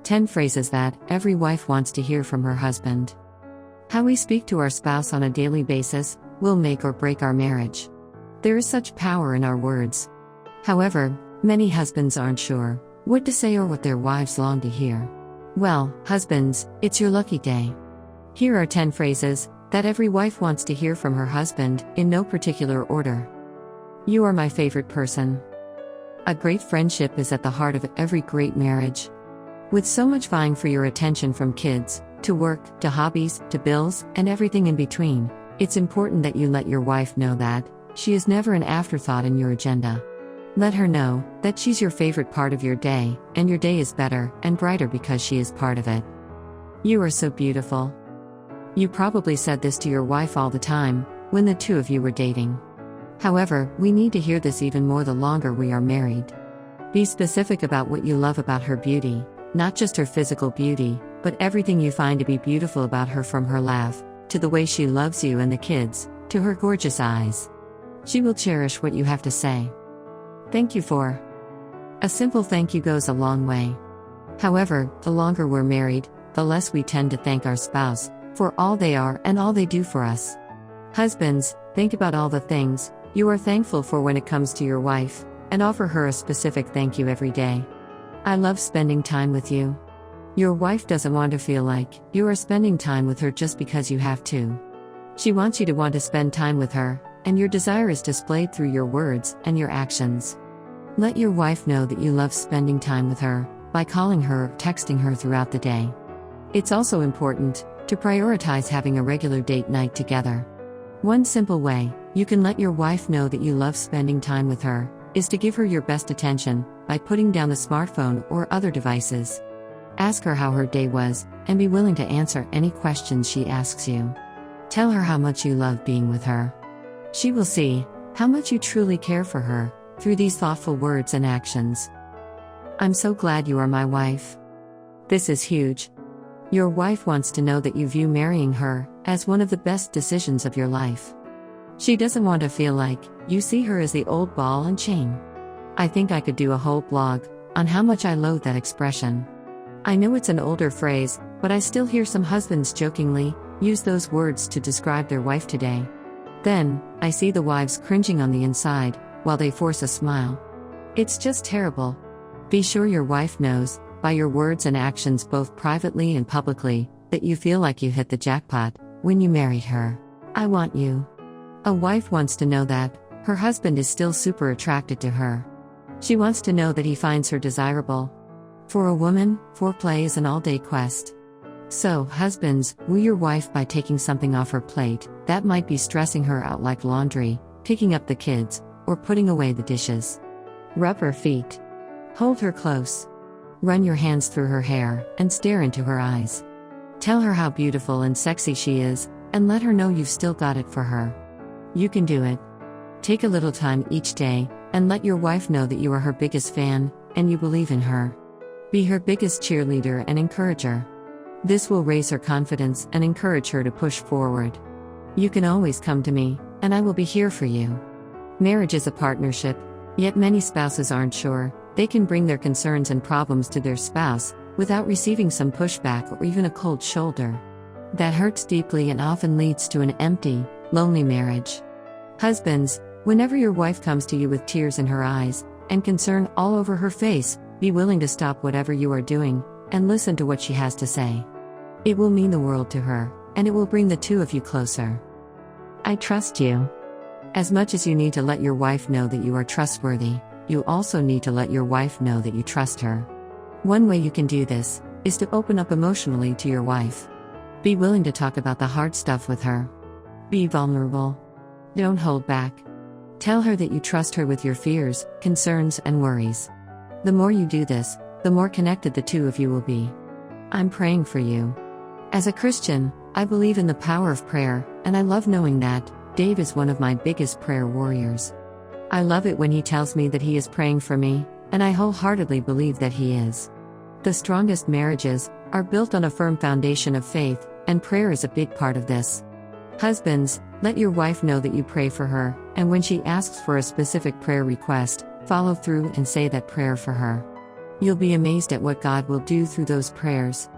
10 phrases that every wife wants to hear from her husband. How we speak to our spouse on a daily basis will make or break our marriage. There is such power in our words. However, many husbands aren't sure what to say or what their wives long to hear. Well, husbands, it's your lucky day. Here are 10 phrases that every wife wants to hear from her husband, in no particular order. You are my favorite person. A great friendship is at the heart of every great marriage. With so much vying for your attention, from kids, to work, to hobbies, to bills, and everything in between, it's important that you let your wife know that she is never an afterthought in your agenda. Let her know that she's your favorite part of your day, and your day is better and brighter because she is part of it. You are so beautiful. You probably said this to your wife all the time, when the two of you were dating. However, we need to hear this even more the longer we are married. Be specific about what you love about her beauty, not just her physical beauty, but everything you find to be beautiful about her, from her laugh, to the way she loves you and the kids, to her gorgeous eyes. She will cherish what you have to say. Thank you for. A simple thank you goes a long way. However, the longer we're married, the less we tend to thank our spouse for all they are and all they do for us. Husbands, think about all the things you are thankful for when it comes to your wife, and offer her a specific thank you every day. I love spending time with you. Your wife doesn't want to feel like you are spending time with her just because you have to. She wants you to want to spend time with her, and your desire is displayed through your words and your actions. Let your wife know that you love spending time with her by calling her or texting her throughout the day. It's also important to prioritize having a regular date night together. One simple way you can let your wife know that you love spending time with her is to give her your best attention by putting down the smartphone or other devices. Ask her how her day was, and be willing to answer any questions she asks you. Tell her how much you love being with her. She will see how much you truly care for her through these thoughtful words and actions. I'm so glad you are my wife. This is huge. Your wife wants to know that you view marrying her as one of the best decisions of your life. She doesn't want to feel like you see her as the old ball and chain. I think I could do a whole blog on how much I loathe that expression. I know it's an older phrase, but I still hear some husbands jokingly use those words to describe their wife today. Then, I see the wives cringing on the inside while they force a smile. It's just terrible. Be sure your wife knows, by your words and actions both privately and publicly, that you feel like you hit the jackpot when you married her. I want you. A wife wants to know that her husband is still super attracted to her. She wants to know that he finds her desirable. For a woman, foreplay is an all-day quest. So, husbands, woo your wife by taking something off her plate that might be stressing her out, like laundry, picking up the kids, or putting away the dishes. Rub her feet. Hold her close. Run your hands through her hair and stare into her eyes. Tell her how beautiful and sexy she is, and let her know you've still got it for her. You can do it. Take a little time each day and let your wife know that you are her biggest fan and you believe in her. Be her biggest cheerleader and encourager. This will raise her confidence and encourage her to push forward. You can always come to me, and I will be here for you. Marriage is a partnership, yet many spouses aren't sure they can bring their concerns and problems to their spouse without receiving some pushback or even a cold shoulder. That hurts deeply and often leads to an empty, lonely marriage. Husbands, whenever your wife comes to you with tears in her eyes and concern all over her face, be willing to stop whatever you are doing and listen to what she has to say. It will mean the world to her, and it will bring the two of you closer. I trust you. As much as you need to let your wife know that you are trustworthy, you also need to let your wife know that you trust her. One way you can do this is to open up emotionally to your wife. Be willing to talk about the hard stuff with her. Be vulnerable. Don't hold back. Tell her that you trust her with your fears, concerns, and worries. The more you do this, the more connected the two of you will be. I'm praying for you. As a Christian, I believe in the power of prayer, and I love knowing that Dave is one of my biggest prayer warriors. I love it when he tells me that he is praying for me, and I wholeheartedly believe that he is. The strongest marriages are built on a firm foundation of faith, and prayer is a big part of this. Husbands, let your wife know that you pray for her, and when she asks for a specific prayer request, follow through and say that prayer for her. You'll be amazed at what God will do through those prayers.